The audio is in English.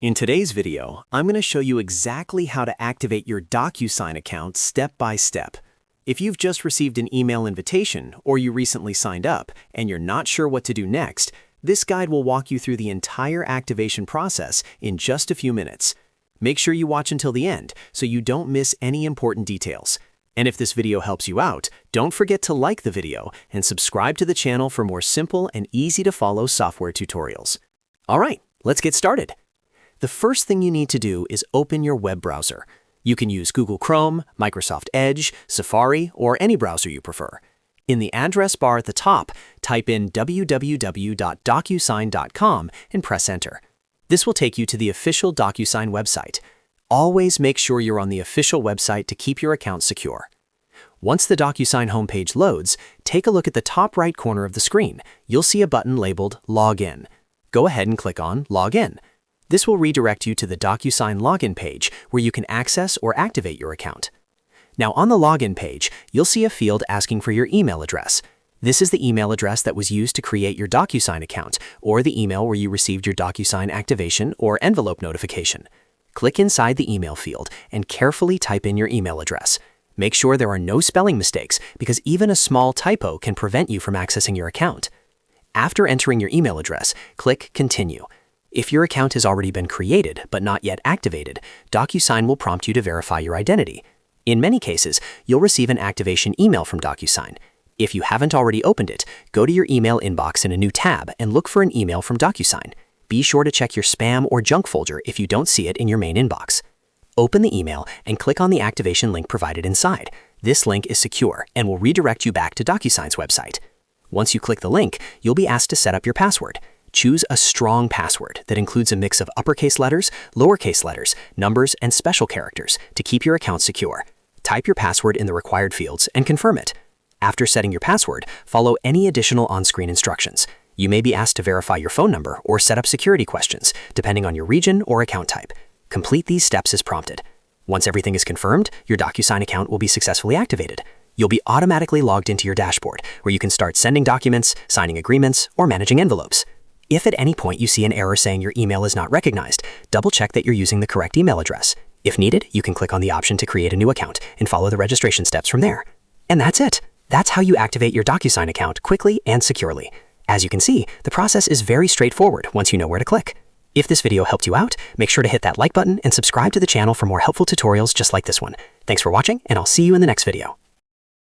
In today's video, I'm going to show you exactly how to activate your Docusign account step by step. If you've just received an email invitation or you recently signed up and you're not sure what to do next, this guide will walk you through the entire activation process in just a few minutes. Make sure you watch until the end so you don't miss any important details. And if this video helps you out, don't forget to like the video and subscribe to the channel for more simple and easy to follow software tutorials. All right, let's get started. The first thing you need to do is open your web browser. You can use Google Chrome, Microsoft Edge, Safari, or any browser you prefer. In the address bar at the top, type in www.docusign.com and press enter. This will take you to the official Docusign website. Always make sure you're on the official website to keep your account secure. Once the Docusign homepage loads, take a look at the top right corner of the screen. You'll see a button labeled Login. Go ahead and click on Login. This will redirect you to the Docusign login page where you can access or activate your account. Now on the login page, you'll see a field asking for your email address. This is the email address that was used to create your Docusign account or the email where you received your Docusign activation or envelope notification. Click inside the email field and carefully type in your email address. Make sure there are no spelling mistakes because even a small typo can prevent you from accessing your account. After entering your email address, click Continue. If your account has already been created but not yet activated, Docusign will prompt you to verify your identity. In many cases, you'll receive an activation email from Docusign. If you haven't already opened it, go to your email inbox in a new tab and look for an email from Docusign. Be sure to check your spam or junk folder if you don't see it in your main inbox. Open the email and click on the activation link provided inside. This link is secure and will redirect you back to Docusign's website. Once you click the link, you'll be asked to set up your password. Choose a strong password that includes a mix of uppercase letters, lowercase letters, numbers, and special characters to keep your account secure. Type your password in the required fields and confirm it. After setting your password, follow any additional on-screen instructions. You may be asked to verify your phone number or set up security questions, depending on your region or account type. Complete these steps as prompted. Once everything is confirmed, your Docusign account will be successfully activated. You'll be automatically logged into your dashboard, where you can start sending documents, signing agreements, or managing envelopes. If at any point you see an error saying your email is not recognized, double-check that you're using the correct email address. If needed, you can click on the option to create a new account and follow the registration steps from there. And that's it. That's how you activate your Docusign account quickly and securely. As you can see, the process is very straightforward once you know where to click. If this video helped you out, make sure to hit that like button and subscribe to the channel for more helpful tutorials just like this one. Thanks for watching, and I'll see you in the next video.